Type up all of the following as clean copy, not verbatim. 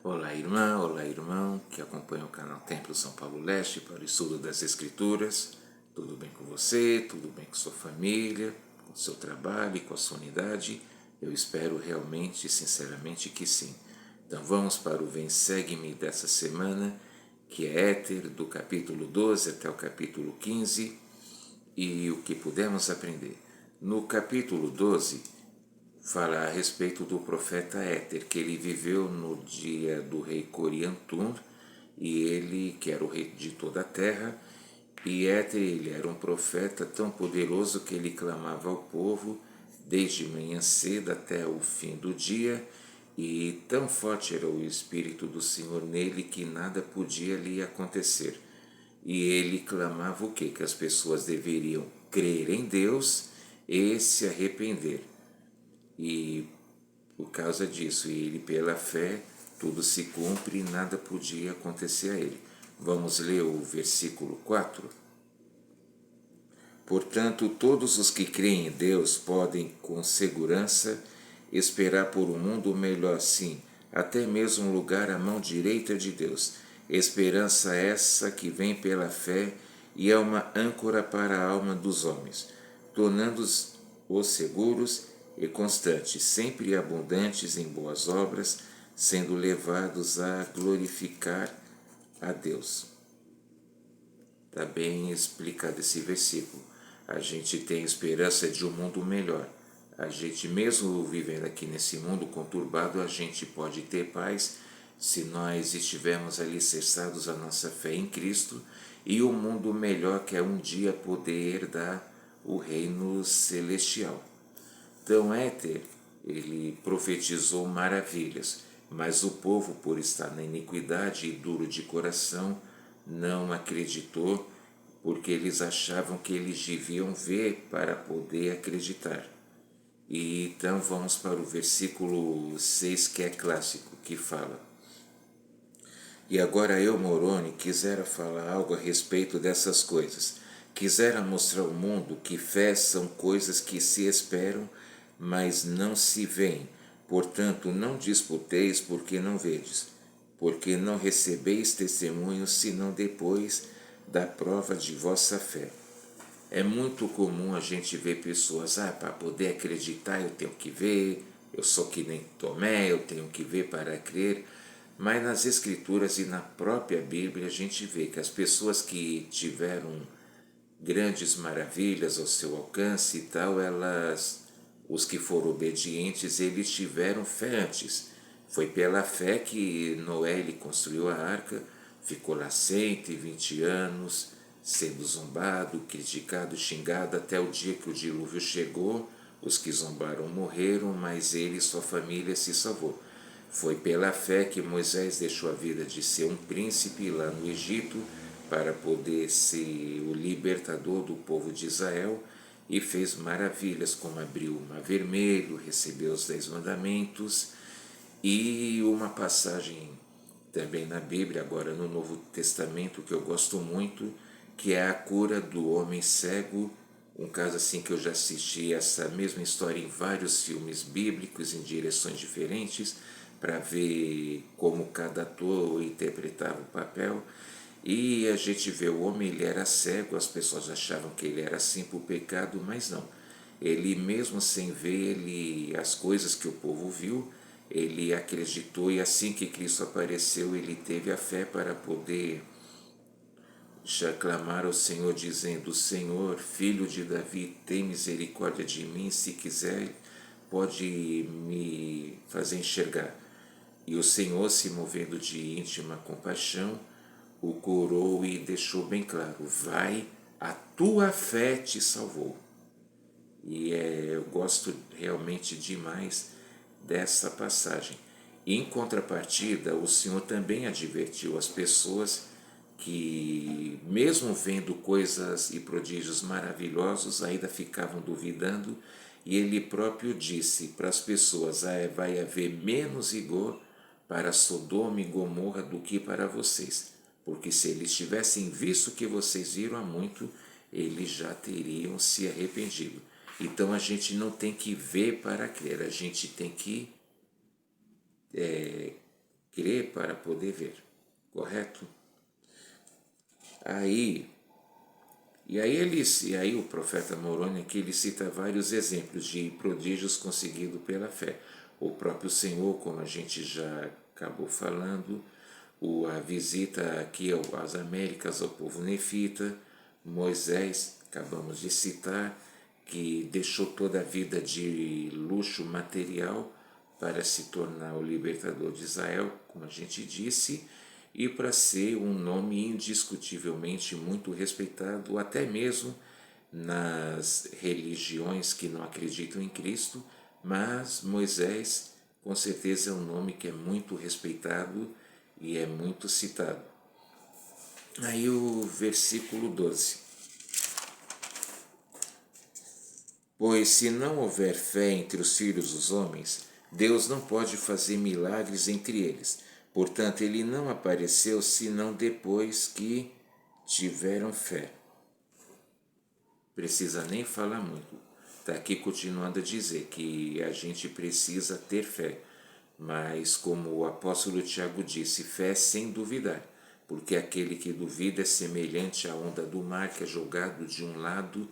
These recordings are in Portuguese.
Olá irmã, olá irmão que acompanha o canal Templo São Paulo Leste para o estudo das Escrituras. Tudo bem com você? Tudo bem com sua família? Com seu trabalho e com a sua unidade? Eu espero realmente, sinceramente que sim. Então vamos para o Vem Segue-me dessa semana, que é Éter, do capítulo 12 até o capítulo 15, e o que pudemos aprender. No capítulo 12, fala a respeito do profeta Éter, que ele viveu no dia do rei Coriantum, e ele, que era o rei de toda a terra, e Éter, ele era um profeta tão poderoso que ele clamava ao povo desde manhã cedo até o fim do dia, e tão forte era o Espírito do Senhor nele que nada podia lhe acontecer. E ele clamava o quê? Que as pessoas deveriam crer em Deus e se arrepender. E por causa disso, ele pela fé, tudo se cumpre e nada podia acontecer a ele. Vamos ler o versículo 4. Portanto, todos os que creem em Deus podem com segurança esperar por um mundo melhor, sim, até mesmo um lugar à mão direita de Deus. Esperança essa que vem pela fé e é uma âncora para a alma dos homens, tornando-os seguros e constantes, sempre abundantes em boas obras, sendo levados a glorificar a Deus. Está bem explicado esse versículo. A gente tem esperança de um mundo melhor. A gente, mesmo vivendo aqui nesse mundo conturbado, a gente pode ter paz se nós estivermos alicerçados a nossa fé em Cristo e o mundo melhor que é um dia poder herdar o reino celestial. Então Éter, ele profetizou maravilhas, mas o povo, por estar na iniquidade e duro de coração, não acreditou, porque eles achavam que eles deviam ver para poder acreditar. E então vamos para o versículo 6, que é clássico, que fala: E agora eu, Moroni, quisera falar algo a respeito dessas coisas. Quisera mostrar ao mundo que fé são coisas que se esperam, mas não se veem. Portanto, não disputeis porque não vedes, porque não recebeis testemunhos senão depois da prova de vossa fé. É muito comum a gente ver pessoas, para poder acreditar eu tenho que ver, eu sou que nem Tomé, eu tenho que ver para crer. Mas nas Escrituras e na própria Bíblia a gente vê que as pessoas que tiveram grandes maravilhas ao seu alcance e tal, os que foram obedientes, eles tiveram fé antes. Foi pela fé que Noé ele construiu a arca, ficou lá 120 anos, sendo zombado, criticado, xingado, até o dia que o dilúvio chegou. Os que zombaram morreram, mas ele e sua família se salvou. Foi pela fé que Moisés deixou a vida de ser um príncipe lá no Egito para poder ser o libertador do povo de Israel e fez maravilhas como abriu o Mar Vermelho, recebeu os 10 mandamentos e uma passagem também na Bíblia, agora no Novo Testamento, que eu gosto muito, que é a cura do homem cego, um caso assim que eu já assisti essa mesma história em vários filmes bíblicos em direções diferentes, para ver como cada ator interpretava o papel. E a gente vê o homem, ele era cego, as pessoas achavam que ele era assim por pecado, mas não. Ele mesmo sem ver as coisas que o povo viu, ele acreditou, e assim que Cristo apareceu, ele teve a fé para poder já clamar ao Senhor, dizendo: Senhor, filho de Davi, tem misericórdia de mim, se quiser pode me fazer enxergar. E o Senhor, se movendo de íntima compaixão, o curou e deixou bem claro: vai, a tua fé te salvou. E eu gosto realmente demais dessa passagem. Em contrapartida, o Senhor também advertiu as pessoas que, mesmo vendo coisas e prodígios maravilhosos, ainda ficavam duvidando, e ele próprio disse para as pessoas: vai haver menos rigor para Sodoma e Gomorra do que para vocês, porque se eles tivessem visto o que vocês viram há muito, eles já teriam se arrependido. Então a gente não tem que ver para crer, a gente tem que crer para poder ver, correto? Aí o profeta Moroni aqui ele cita vários exemplos de prodígios conseguidos pela fé. O próprio Senhor, como a gente já acabou falando, a visita aqui às Américas ao povo nefita, Moisés, acabamos de citar, que deixou toda a vida de luxo material para se tornar o libertador de Israel, como a gente disse, e para ser um nome indiscutivelmente muito respeitado, até mesmo nas religiões que não acreditam em Cristo, mas Moisés com certeza é um nome que é muito respeitado e é muito citado. Aí o versículo 12. Pois se não houver fé entre os filhos dos homens, Deus não pode fazer milagres entre eles. Portanto, ele não apareceu senão depois que tiveram fé. Precisa nem falar muito. Está aqui continuando a dizer que a gente precisa ter fé. Mas, como o apóstolo Tiago disse, fé sem duvidar. Porque aquele que duvida é semelhante à onda do mar que é jogado de um lado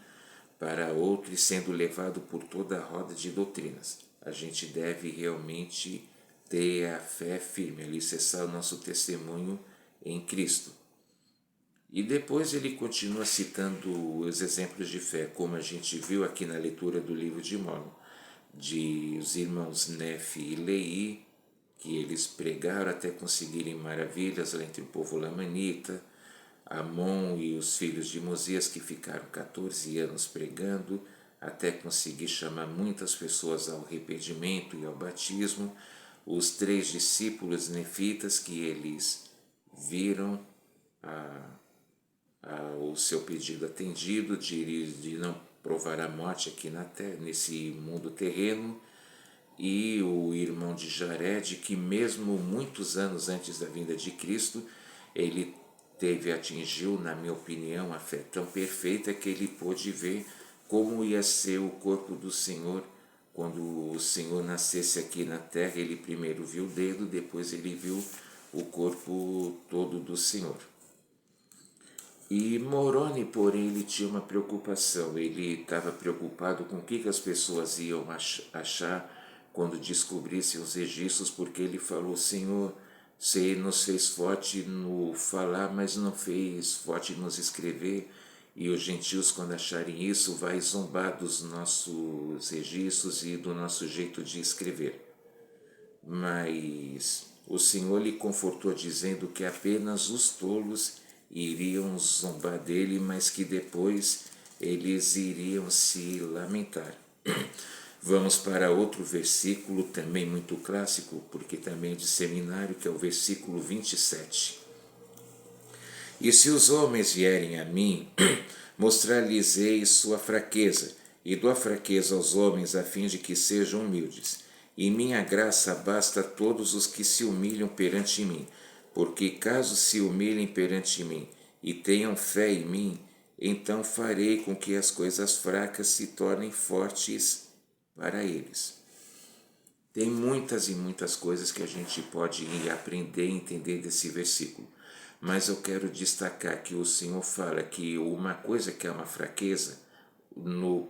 para outro e sendo levado por toda a roda de doutrinas. A gente deve realmente ter a fé firme, alicerçar o nosso testemunho em Cristo. E depois ele continua citando os exemplos de fé, como a gente viu aqui na leitura do livro de Mórmon, de os irmãos Nefe e Leí, que eles pregaram até conseguirem maravilhas lá entre o povo lamanita, Amon e os filhos de Mosias, que ficaram 14 anos pregando, até conseguir chamar muitas pessoas ao arrependimento e ao batismo, os 3 discípulos nefitas que eles viram o seu pedido atendido de não provar a morte aqui na terra, nesse mundo terreno, e o irmão de Jared, que mesmo muitos anos antes da vinda de Cristo, ele atingiu, na minha opinião, a fé tão perfeita que ele pôde ver como ia ser o corpo do Senhor quando o Senhor nascesse aqui na terra. Ele primeiro viu o dedo, depois ele viu o corpo todo do Senhor. E Moroni, porém, ele tinha uma preocupação. Ele estava preocupado com o que as pessoas iam achar quando descobrissem os registros, porque ele falou: Senhor, você nos fez forte no falar, mas não fez forte nos escrever, e os gentios, quando acharem isso, vai zombar dos nossos registros e do nosso jeito de escrever. Mas o Senhor lhe confortou dizendo que apenas os tolos iriam zombar dele, mas que depois eles iriam se lamentar. Vamos para outro versículo, também muito clássico, porque também é de seminário, que é o versículo 27. E se os homens vierem a mim, mostrar-lhes-ei sua fraqueza, e dou a fraqueza aos homens a fim de que sejam humildes. E minha graça basta a todos os que se humilham perante mim, porque caso se humilhem perante mim e tenham fé em mim, então farei com que as coisas fracas se tornem fortes para eles. Tem muitas e muitas coisas que a gente pode aprender e entender desse versículo, mas eu quero destacar que o Senhor fala que uma coisa que é uma fraqueza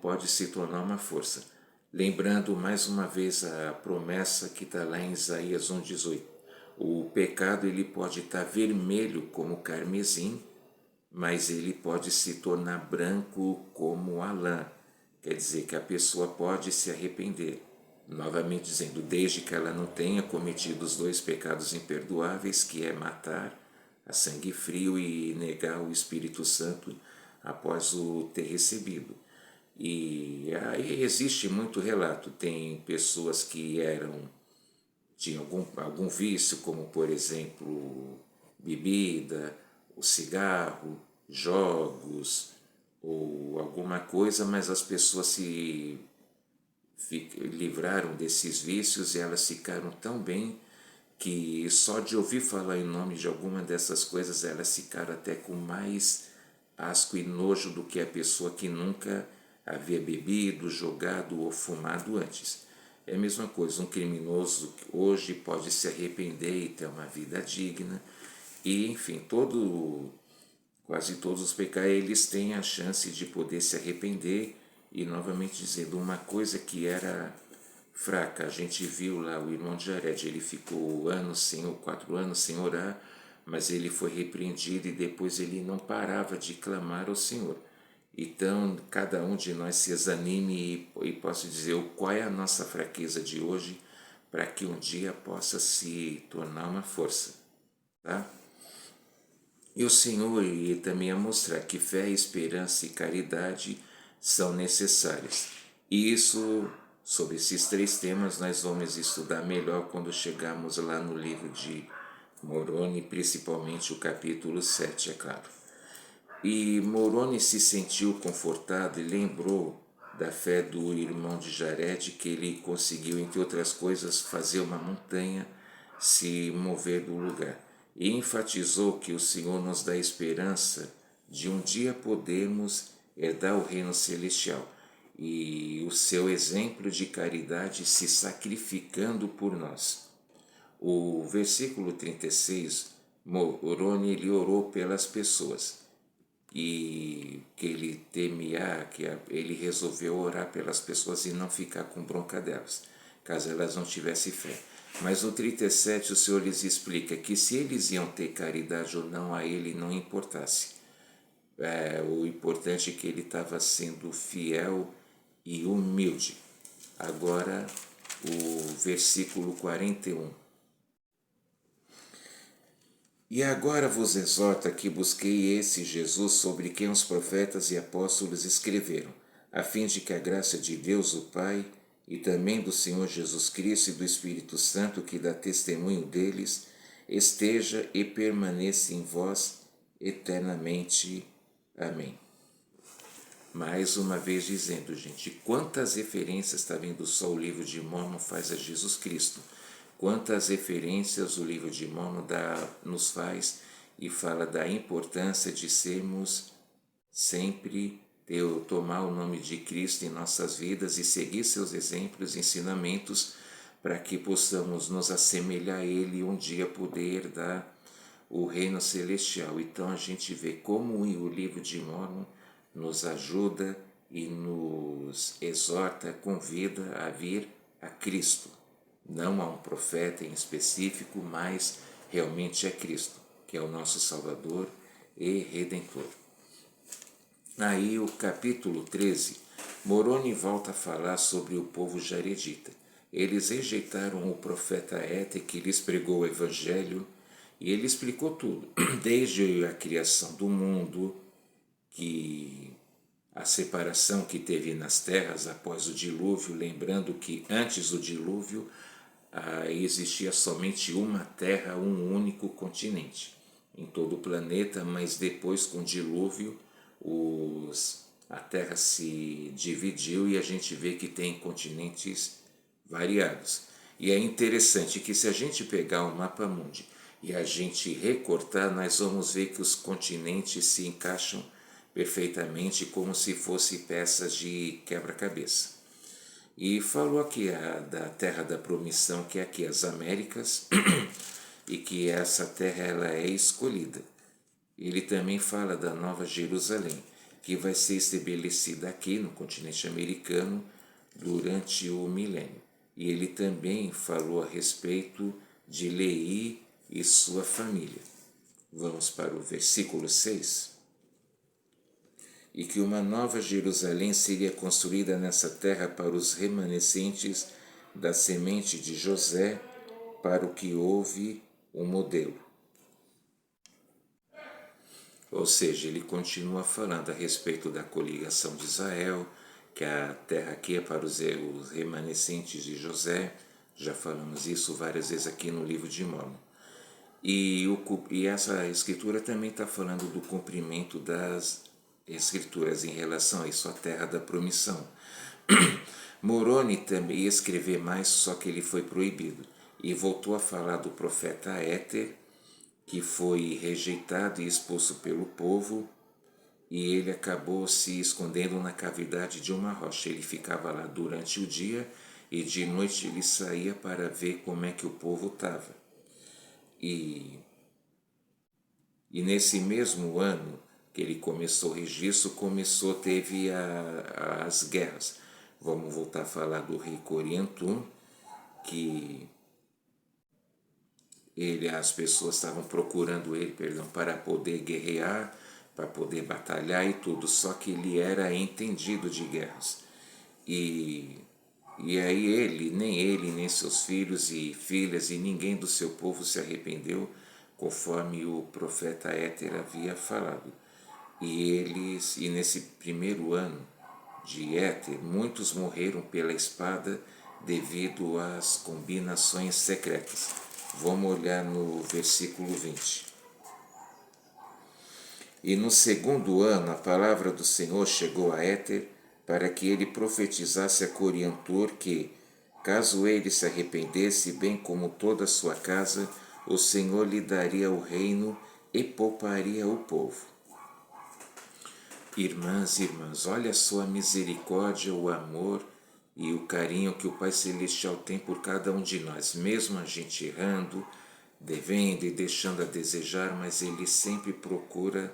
pode se tornar uma força. Lembrando mais uma vez a promessa que está lá em Isaías 1,18. O pecado ele pode estar vermelho como carmesim, mas ele pode se tornar branco como a lã. Quer dizer que a pessoa pode se arrepender. Novamente dizendo, desde que ela não tenha cometido os 2 pecados imperdoáveis, que é matar a sangue frio e negar o Espírito Santo após o ter recebido. E aí existe muito relato. Tem pessoas que tinham algum vício, como por exemplo bebida, o cigarro, jogos ou alguma coisa, mas as pessoas se livraram desses vícios e elas ficaram tão bem que só de ouvir falar em nome de alguma dessas coisas elas ficaram até com mais asco e nojo do que a pessoa que nunca havia bebido, jogado ou fumado antes. É a mesma coisa, um criminoso hoje pode se arrepender e ter uma vida digna. E, enfim, quase todos os pecados, eles têm a chance de poder se arrepender. E, novamente dizendo, uma coisa que era fraca, a gente viu lá o irmão de Jared, ele ficou 4 anos sem orar, mas ele foi repreendido e depois ele não parava de clamar ao Senhor. Então, cada um de nós se examine e possa dizer qual é a nossa fraqueza de hoje, para que um dia possa se tornar uma força, tá? E o Senhor ia também a mostrar que fé, esperança e caridade são necessárias. E isso, sobre esses 3 temas, nós vamos estudar melhor quando chegarmos lá no livro de Moroni, principalmente o capítulo 7, é claro. E Moroni se sentiu confortado e lembrou da fé do irmão de Jared, que ele conseguiu, entre outras coisas, fazer uma montanha se mover do lugar. E enfatizou que o Senhor nos dá esperança de um dia podermos herdar o reino celestial, e o seu exemplo de caridade se sacrificando por nós. O versículo 36, Moroni ele orou pelas pessoas, e que ele temia, que ele resolveu orar pelas pessoas e não ficar com bronca delas, caso elas não tivessem fé. Mas no 37 o Senhor lhes explica que se eles iam ter caridade ou não, a ele não importasse. O importante é que ele estava sendo fiel e humilde. Agora o versículo 41. E agora vos exorta que busquei esse Jesus sobre quem os profetas e apóstolos escreveram, a fim de que a graça de Deus o Pai e também do Senhor Jesus Cristo e do Espírito Santo, que dá testemunho deles, esteja e permaneça em vós eternamente. Amém. Mais uma vez dizendo, gente, quantas referências, está vendo só o livro de Mórmon faz a Jesus Cristo. Quantas referências o livro de Mórmon nos faz e fala da importância de sermos sempre, tomar o nome de Cristo em nossas vidas e seguir seus exemplos e ensinamentos para que possamos nos assemelhar a Ele e um dia poder herdar o reino celestial. Então a gente vê como o livro de Mórmon nos ajuda e nos exorta, convida a vir a Cristo. Não a um profeta em específico, mas realmente é Cristo, que é o nosso Salvador e Redentor. Aí o capítulo 13, Moroni volta a falar sobre o povo jaredita. Eles rejeitaram o profeta Éter que lhes pregou o evangelho e ele explicou tudo, desde a criação do mundo, que a separação que teve nas terras após o dilúvio, lembrando que antes do dilúvio existia somente uma terra, um único continente em todo o planeta, mas depois com o dilúvio a terra se dividiu e a gente vê que tem continentes variados. E é interessante que se a gente pegar o mapa mundi e a gente recortar, nós vamos ver que os continentes se encaixam perfeitamente como se fossem peças de quebra-cabeça. E falou aqui da terra da promissão, que é aqui as Américas, e que essa terra ela é escolhida. Ele também fala da Nova Jerusalém, que vai ser estabelecida aqui no continente americano durante o milênio. E ele também falou a respeito de Leí e sua família. Vamos para o versículo 6. E que uma nova Jerusalém seria construída nessa terra para os remanescentes da semente de José, para o que houve um modelo. Ou seja, ele continua falando a respeito da coligação de Israel, que a terra aqui é para os remanescentes de José. Já falamos isso várias vezes aqui no livro de Mórmon. E essa escritura também está falando do cumprimento das escrituras em relação a isso, a terra da promissão. Moroni também ia escrever mais, só que ele foi proibido. E voltou a falar do profeta Éter, que foi rejeitado e expulso pelo povo, e ele acabou se escondendo na cavidade de uma rocha. Ele ficava lá durante o dia e de noite ele saía para ver como é que o povo estava. E nesse mesmo ano que ele começou o registro, teve as guerras. Vamos voltar a falar do rei Coriantum, que as pessoas estavam procurando ele, para poder guerrear, para poder batalhar e tudo, só que ele era entendido de guerras. E aí nem seus filhos e filhas e ninguém do seu povo se arrependeu, conforme o profeta Éter havia falado. E nesse primeiro ano de Éter, muitos morreram pela espada devido às combinações secretas. Vamos olhar no versículo 20. E no segundo ano a palavra do Senhor chegou a Éter para que ele profetizasse a Coriantor que, caso ele se arrependesse, bem como toda a sua casa, o Senhor lhe daria o reino e pouparia o povo. Irmãs e irmãos, olha só a misericórdia, o amor e o carinho que o Pai Celestial tem por cada um de nós, mesmo a gente errando, devendo e deixando a desejar, mas Ele sempre procura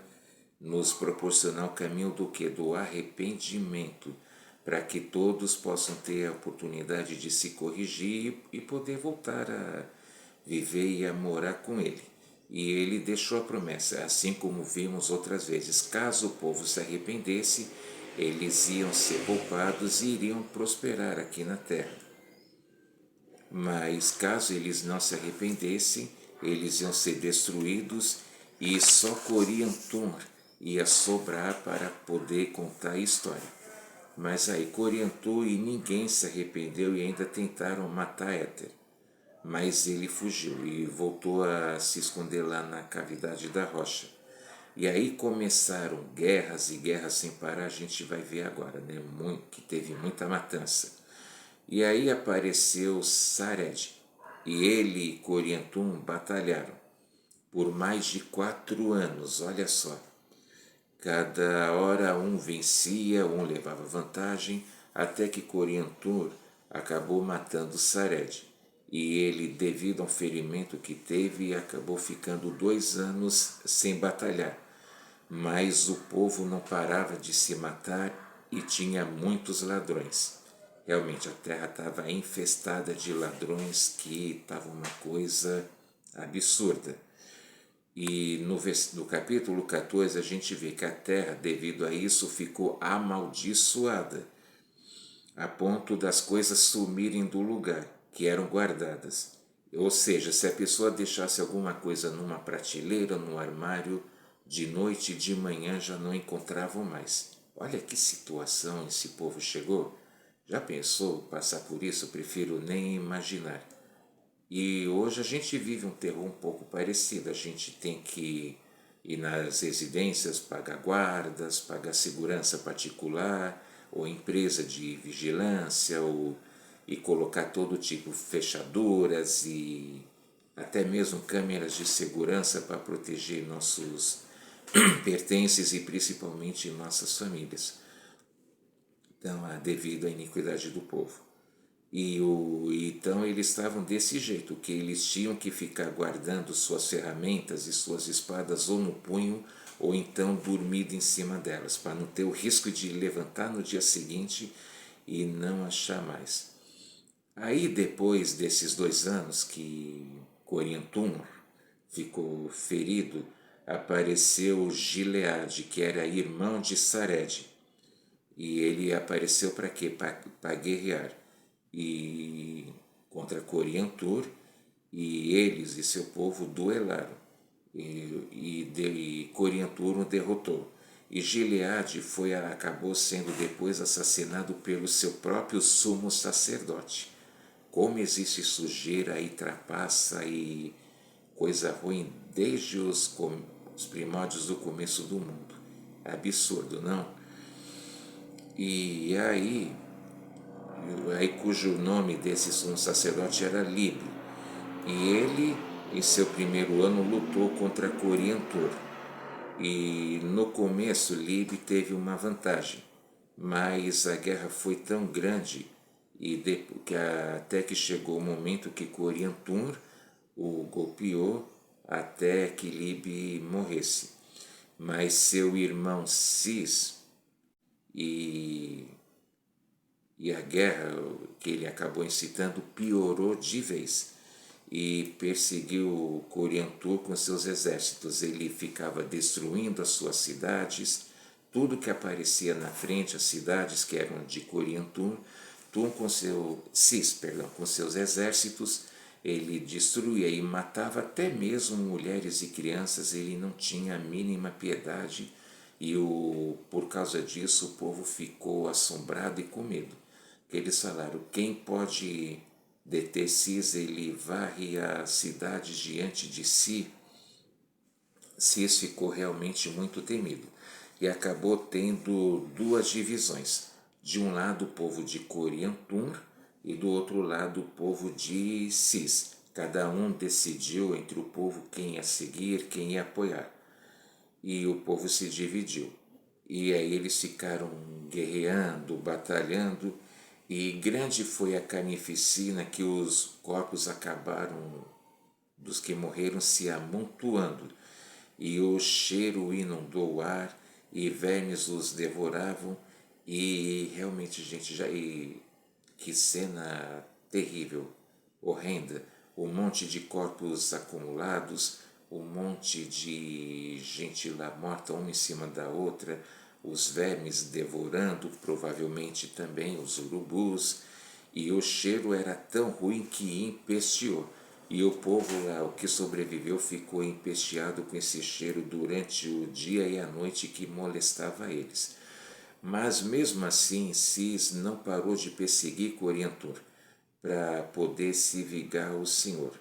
nos proporcionar o caminho do que? Do arrependimento, para que todos possam ter a oportunidade de se corrigir e poder voltar a viver e a morar com Ele. E ele deixou a promessa, assim como vimos outras vezes, caso o povo se arrependesse, eles iam ser poupados e iriam prosperar aqui na terra. Mas caso eles não se arrependessem, eles iam ser destruídos e só Coriantum ia sobrar para poder contar a história. Mas aí Coriantum e ninguém se arrependeu e ainda tentaram matar Éter. Mas ele fugiu e voltou a se esconder lá na cavidade da rocha. E aí começaram guerras e guerras sem parar, a gente vai ver agora, né? Que teve muita matança. E aí apareceu Sared, e ele e Coriantum batalharam por mais de 4 anos, olha só. Cada hora um vencia, um levava vantagem, até que Coriantum acabou matando Sared. E ele, devido a um ferimento que teve, acabou ficando 2 anos sem batalhar. Mas o povo não parava de se matar e tinha muitos ladrões. Realmente a terra estava infestada de ladrões, que estava uma coisa absurda. E no capítulo 14 a gente vê que a terra, devido a isso, ficou amaldiçoada, a ponto das coisas sumirem do lugar que eram guardadas. Ou seja, se a pessoa deixasse alguma coisa numa prateleira, no armário, de noite e de manhã já não encontravam mais. Olha que situação esse povo chegou. Já pensou passar por isso? Eu prefiro nem imaginar. E hoje a gente vive um terror um pouco parecido. A gente tem que ir nas residências, pagar guardas, pagar segurança particular, ou empresa de vigilância, e colocar todo tipo de fechaduras e até mesmo câmeras de segurança para proteger nossos pertences e principalmente nossas famílias. Então, devido à iniquidade do povo. Então eles estavam desse jeito, que eles tinham que ficar guardando suas ferramentas e suas espadas ou no punho ou então dormido em cima delas, para não ter o risco de levantar no dia seguinte e não achar mais. Aí depois desses 2 anos que Coriantum ficou ferido, apareceu Gileade, que era irmão de Sared. E ele apareceu para quê? Para guerrear e contra Coriantum, e eles e seu povo duelaram. E Coriantum o derrotou. E Gileade acabou sendo depois assassinado pelo seu próprio sumo sacerdote. Como existe sujeira e trapaça e coisa ruim desde os primórdios do começo do mundo. É absurdo, não? E aí cujo nome desse sumo sacerdote era Líbio. E ele, em seu primeiro ano, lutou contra Coriantum. E no começo Líbio teve uma vantagem, mas a guerra foi tão grande até que chegou o momento que Coriantumr o golpeou até que Libe morresse. Mas seu irmão Cis e a guerra que ele acabou incitando piorou de vez e perseguiu Coriantumr com seus exércitos. Ele ficava destruindo as suas cidades, tudo que aparecia na frente, as cidades que eram de Coriantumr, com seus exércitos, ele destruía e matava até mesmo mulheres e crianças. Ele não tinha a mínima piedade e por causa disso o povo ficou assombrado e com medo. Que eles falaram: quem pode deter Cis? Ele varre as cidades diante de si. Cis ficou realmente muito temido e acabou tendo duas divisões. De um lado o povo de Coriantumr e do outro lado o povo de Cis. Cada um decidiu entre o povo quem ia seguir, quem ia apoiar. E o povo se dividiu. E aí eles ficaram guerreando, batalhando, e grande foi a carnificina que os corpos acabaram, dos que morreram, se amontoando. E o cheiro inundou o ar, e vermes os devoravam, e realmente, gente, que cena terrível, horrenda. Um monte de corpos acumulados, um monte de gente lá morta, uma em cima da outra, os vermes devorando, provavelmente também os urubus, e o cheiro era tão ruim que empesteou. E o povo lá, o que sobreviveu, ficou empesteado com esse cheiro durante o dia e a noite que molestava eles. Mas mesmo assim, Cis não parou de perseguir Coriantumr para poder se vingar ao Senhor.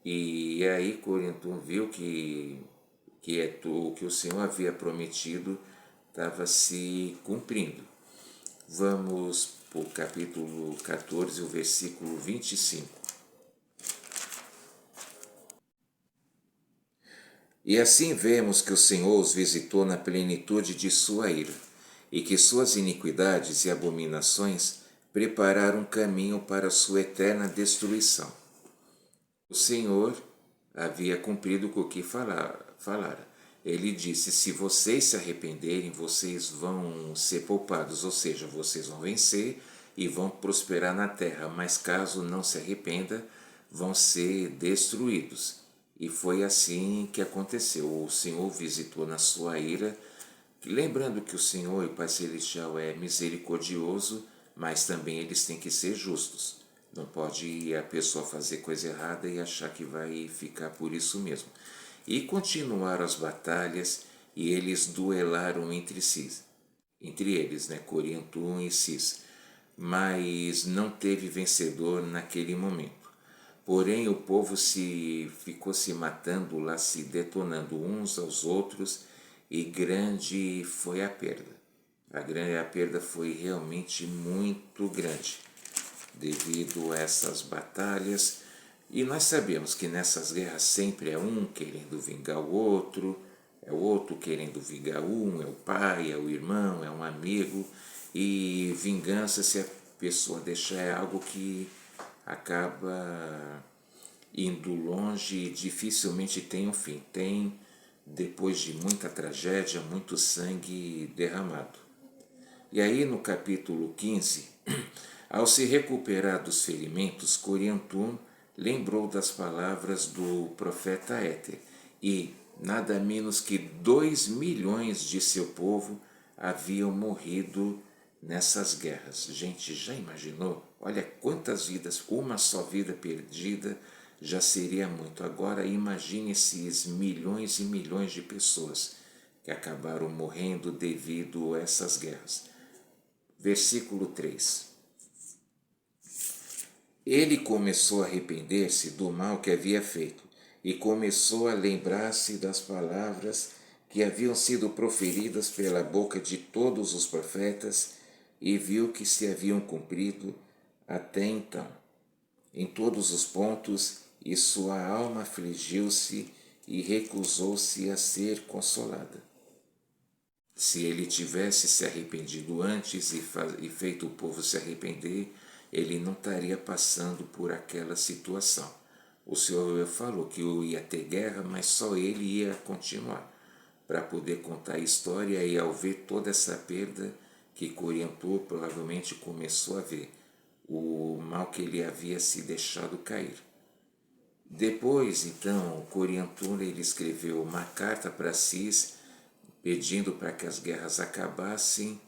E aí Coriantumr viu o que o Senhor havia prometido estava se cumprindo. Vamos para o capítulo 14, o versículo 25. E assim vemos que o Senhor os visitou na plenitude de sua ira, e que suas iniquidades e abominações prepararam um caminho para sua eterna destruição. O Senhor havia cumprido com o que falara. Ele disse: se vocês se arrependerem, vocês vão ser poupados, ou seja, vocês vão vencer e vão prosperar na terra, mas caso não se arrependa, vão ser destruídos. E foi assim que aconteceu. O Senhor visitou na sua ira, lembrando que o Senhor, o Pai Celestial, é misericordioso, mas também eles têm que ser justos. Não pode a pessoa fazer coisa errada e achar que vai ficar por isso mesmo. E continuaram as batalhas e eles duelaram entre si. Entre eles, Coriantumr e Cis. Mas não teve vencedor naquele momento. Porém, o povo ficou se matando lá, se detonando uns aos outros, e grande foi a perda. A perda foi realmente muito grande devido a essas batalhas. E nós sabemos que nessas guerras sempre é um querendo vingar o outro, é o outro querendo vingar um, é o pai, é o irmão, é um amigo. E vingança, se a pessoa deixar, é algo que acaba indo longe e dificilmente tem um fim. Tem depois de muita tragédia, muito sangue derramado. E aí no capítulo 15, ao se recuperar dos ferimentos, Coriantumr lembrou das palavras do profeta Éter e nada menos que 2 milhões de seu povo haviam morrido nessas guerras. Gente, já imaginou? Olha quantas vidas, uma só vida perdida já seria muito. Agora imagine esses milhões e milhões de pessoas que acabaram morrendo devido a essas guerras. Versículo 3. Ele começou a arrepender-se do mal que havia feito e começou a lembrar-se das palavras que haviam sido proferidas pela boca de todos os profetas e viu que se haviam cumprido até então, em todos os pontos, e sua alma afligiu-se e recusou-se a ser consolada. Se ele tivesse se arrependido antes e feito o povo se arrepender, ele não estaria passando por aquela situação. O Senhor falou que ia ter guerra, mas só ele ia continuar para poder contar a história, e ao ver toda essa perda que Coriantumr provavelmente começou a ver, o mal que ele havia se deixado cair. Depois, então, Coriantumr ele escreveu uma carta para Cis, pedindo para que as guerras acabassem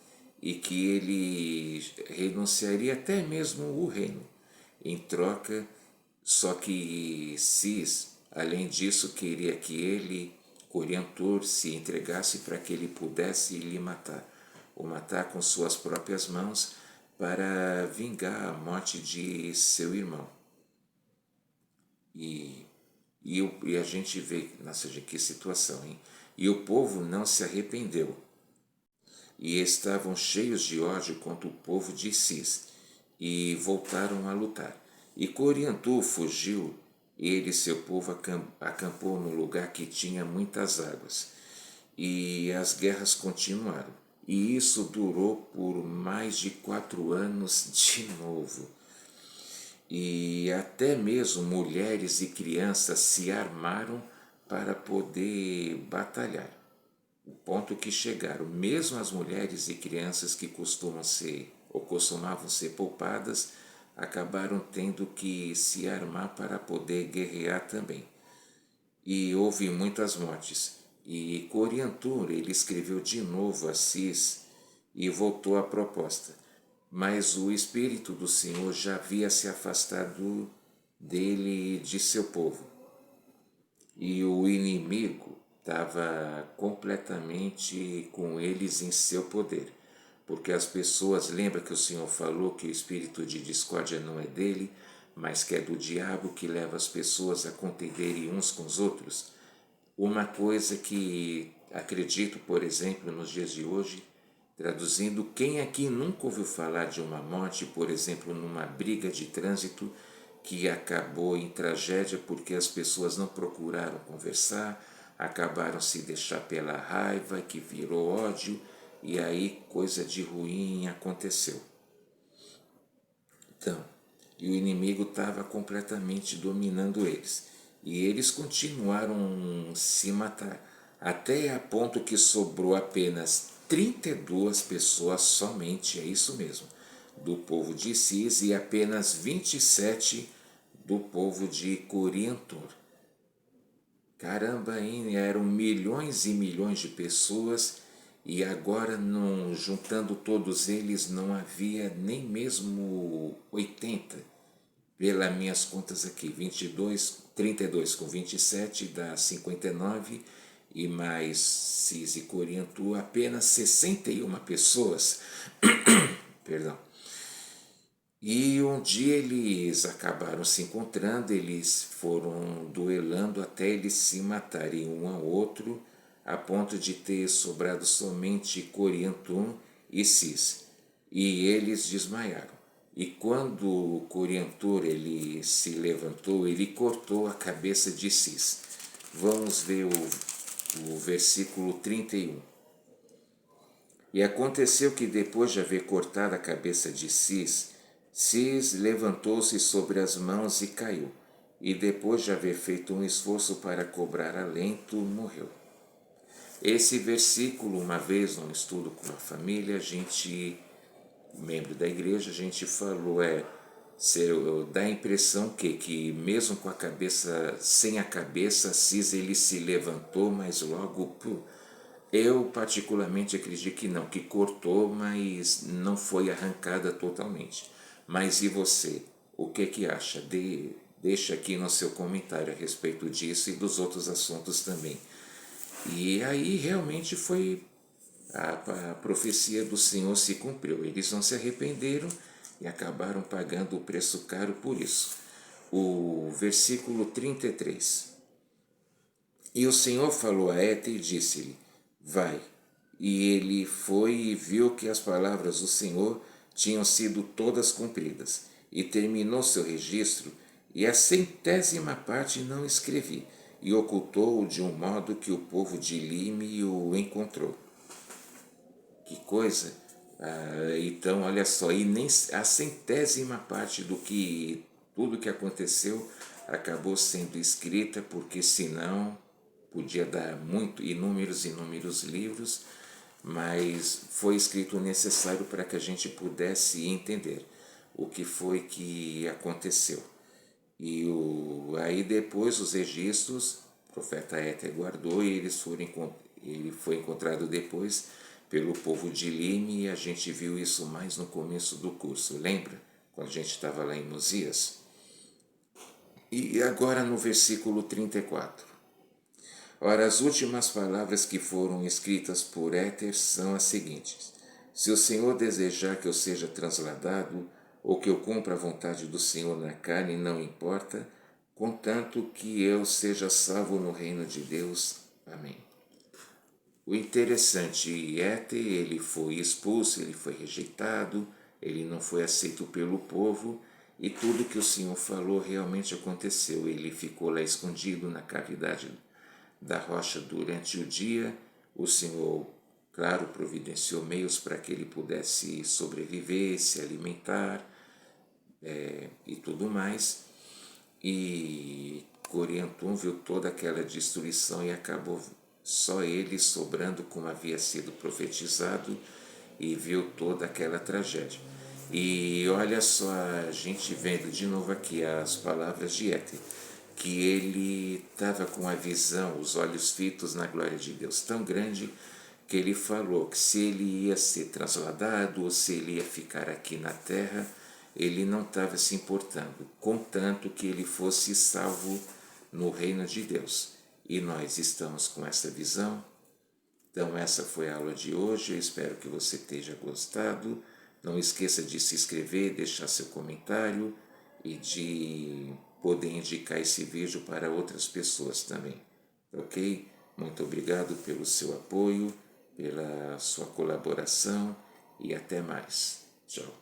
e que ele renunciaria até mesmo o reino em troca. Só que Cis, além disso, queria que ele, Coriantumr, se entregasse para que ele pudesse lhe matar, ou matar com suas próprias mãos, para vingar a morte de seu irmão. E a gente vê, nossa, que situação, hein? E o povo não se arrependeu, e estavam cheios de ódio contra o povo de Cis, e voltaram a lutar. E Coriantumr fugiu, ele e seu povo acampou num lugar que tinha muitas águas. E as guerras continuaram. E isso durou por mais de 4 anos de novo. E até mesmo mulheres e crianças se armaram para poder batalhar. O ponto que chegaram, mesmo as mulheres e crianças que costumavam ser poupadas, acabaram tendo que se armar para poder guerrear também. E houve muitas mortes. E Coriantumr ele escreveu de novo a Cis e voltou à proposta. Mas o Espírito do Senhor já havia se afastado dele e de seu povo. E o inimigo estava completamente com eles em seu poder. Porque as pessoas, lembra que o Senhor falou que o espírito de discórdia não é dele, mas que é do diabo, que leva as pessoas a contenderem uns com os outros? Uma coisa que acredito, por exemplo, nos dias de hoje, traduzindo, quem aqui nunca ouviu falar de uma morte, por exemplo, numa briga de trânsito que acabou em tragédia porque as pessoas não procuraram conversar, acabaram se deixar pela raiva, que virou ódio, e aí coisa de ruim aconteceu. Então, e o inimigo estava completamente dominando eles. E eles continuaram se matar, até a ponto que sobrou apenas 32 pessoas somente, é isso mesmo, do povo de Cis, e apenas 27 do povo de Coriantumr. Caramba, hein? Eram milhões e milhões de pessoas, e agora, não, juntando todos eles, não havia nem mesmo 80. Pelas minhas contas aqui, 32 com 27 dá 59, e mais Cis e Coriantumr, apenas 61 pessoas. Perdão. E um dia eles acabaram se encontrando, eles foram duelando até eles se matarem um ao outro, a ponto de ter sobrado somente Coriantumr e Cis. E eles desmaiaram. E quando Coriantumr ele se levantou, ele cortou a cabeça de Cis. Vamos ver o versículo 31. E aconteceu que depois de haver cortado a cabeça de Cis levantou-se sobre as mãos e caiu. E depois de haver feito um esforço para cobrar alento, morreu. Esse versículo, uma vez num estudo com a família, membro da igreja, a gente falou, dá a impressão que mesmo com a cabeça, sem a cabeça, Cis ele se levantou, mas logo, eu particularmente acredito que não, que cortou, mas não foi arrancada totalmente. Mas e você? O que acha? Deixa aqui no seu comentário a respeito disso e dos outros assuntos também. E aí realmente foi a profecia do Senhor se cumpriu. Eles não se arrependeram e acabaram pagando o preço caro por isso. O versículo 33. E o Senhor falou a Eta e disse-lhe, vai. E ele foi e viu que as palavras do Senhor tinham sido todas cumpridas. E terminou seu registro, e a 100ª parte não escrevi, e ocultou-o de um modo que o povo de Lime o encontrou. Que coisa! Então, olha só, e nem a centésima parte do que tudo que aconteceu acabou sendo escrita, porque senão podia dar inúmeros livros, mas foi escrito o necessário para que a gente pudesse entender o que foi que aconteceu. Aí depois os registros, o profeta Éter guardou e ele foi encontrado depois pelo povo de Lime, e a gente viu isso mais no começo do curso, lembra? Quando a gente estava lá em Mosias. E agora no versículo 34. Ora, as últimas palavras que foram escritas por Éter são as seguintes: se o Senhor desejar que eu seja transladado, ou que eu cumpra a vontade do Senhor na carne, não importa, contanto que eu seja salvo no reino de Deus. Amém. O interessante, Éter, ele foi expulso, ele foi rejeitado, ele não foi aceito pelo povo, e tudo que o Senhor falou realmente aconteceu. Ele ficou lá escondido na cavidade da rocha durante o dia. O Senhor, claro, providenciou meios para que ele pudesse sobreviver, se alimentar e tudo mais. E Coriantum viu toda aquela destruição e acabou só ele sobrando como havia sido profetizado, e viu toda aquela tragédia. E olha só, a gente vendo de novo aqui as palavras de Éter, que ele estava com a visão, os olhos fitos na glória de Deus tão grande, que ele falou que se ele ia ser trasladado ou se ele ia ficar aqui na terra, ele não estava se importando, contanto que ele fosse salvo no reino de Deus. E nós estamos com essa visão. Então essa foi a aula de hoje, eu espero que você tenha gostado. Não esqueça de se inscrever, deixar seu comentário e de poder indicar esse vídeo para outras pessoas também, ok? Muito obrigado pelo seu apoio, pela sua colaboração e até mais. Tchau.